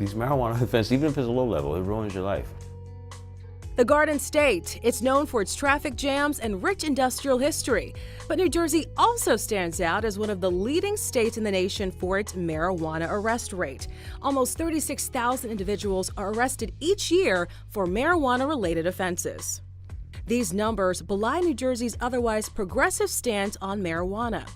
These marijuana offenses, even if it's a low level, it ruins your life. The Garden State, it's known for its traffic jams and rich industrial history, but New Jersey also stands out as one of the leading states in the nation for its marijuana arrest rate. Almost 36,000 individuals are arrested each year for marijuana-related offenses. These numbers belie New Jersey's otherwise progressive stance on marijuana.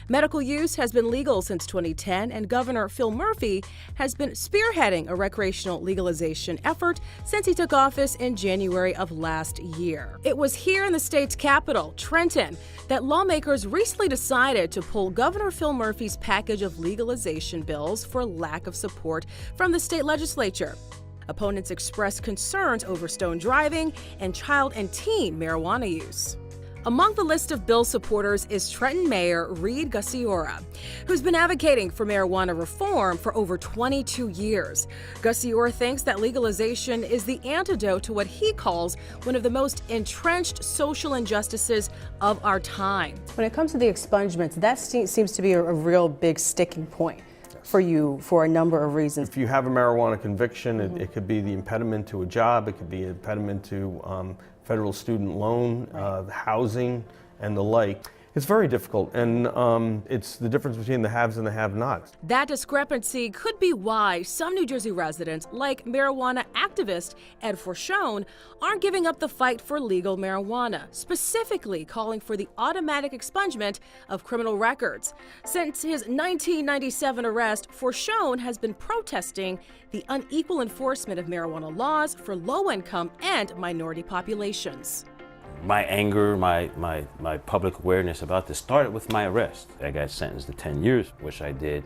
Medical use has been legal since 2010, and Governor Phil Murphy has been spearheading a recreational legalization effort since he took office in January of last year. It was here in the state's capital, Trenton, that lawmakers recently decided to pull Governor Phil Murphy's package of legalization bills for lack of support from the state legislature. Opponents expressed concerns over stone driving and child and teen marijuana use. Among the list of bill supporters is Trenton Mayor Reed Gussiora, who's been advocating for marijuana reform for over 22 years. Gussiora thinks that legalization is the antidote to what he calls one of the most entrenched social injustices of our time. When it comes to the expungements, that seems to be a real big sticking point for you for a number of reasons. If you have a marijuana conviction, it could be the impediment to a job, it could be an impediment to federal student loan, housing, and the like. It's very difficult, and it's the difference between the haves and the have-nots. That discrepancy could be why some New Jersey residents, like marijuana activist Ed Forshone, aren't giving up the fight for legal marijuana, specifically calling for the automatic expungement of criminal records. Since his 1997 arrest, Forshone has been protesting the unequal enforcement of marijuana laws for low-income and minority populations. My anger, my public awareness about this started with my arrest. I got sentenced to 10 years, which I did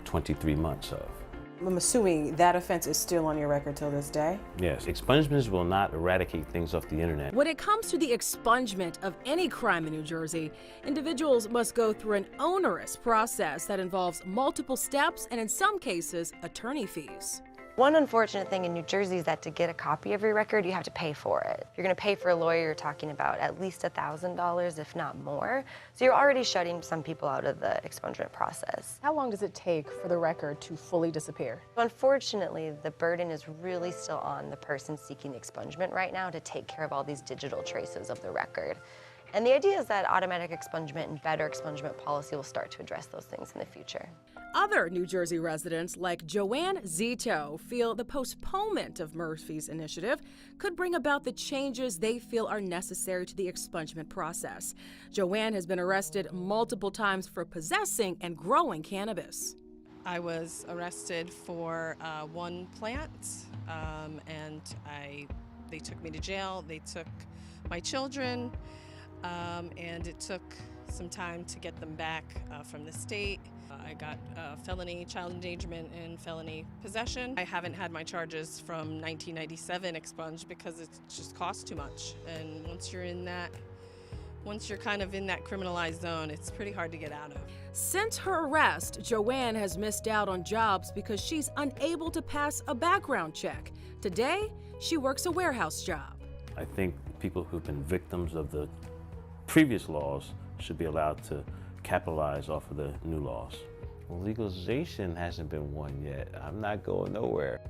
23 months of. I'm assuming that offense is still on your record till this day? Yes, expungements will not eradicate things off the internet. When it comes to the expungement of any crime in New Jersey, individuals must go through an onerous process that involves multiple steps and, in some cases, attorney fees. One unfortunate thing in New Jersey is that to get a copy of your record, you have to pay for it. If you're going to pay for a lawyer, you're talking about at least $1,000, if not more. So you're already shutting some people out of the expungement process. How long does it take for the record to fully disappear? Unfortunately, the burden is really still on the person seeking the expungement right now to take care of all these digital traces of the record. And the idea is that automatic expungement and better expungement policy will start to address those things in the future. Other New Jersey residents, like Joanne Zito, feel the postponement of Murphy's initiative could bring about the changes they feel are necessary to the expungement process. Joanne has been arrested multiple times for possessing and growing cannabis. I was arrested for one plant, and they took me to jail. They took my children. And it took some time to get them back from the state. I got felony child endangerment and felony possession. I haven't had my charges from 1997 expunged because it just costs too much. And once you're kind of in that criminalized zone, it's pretty hard to get out of. Since her arrest, Joanne has missed out on jobs because she's unable to pass a background check. Today, she works a warehouse job. I think people who've been victims of the previous laws should be allowed to capitalize off of the new laws. Well, legalization hasn't been won yet. I'm not going nowhere.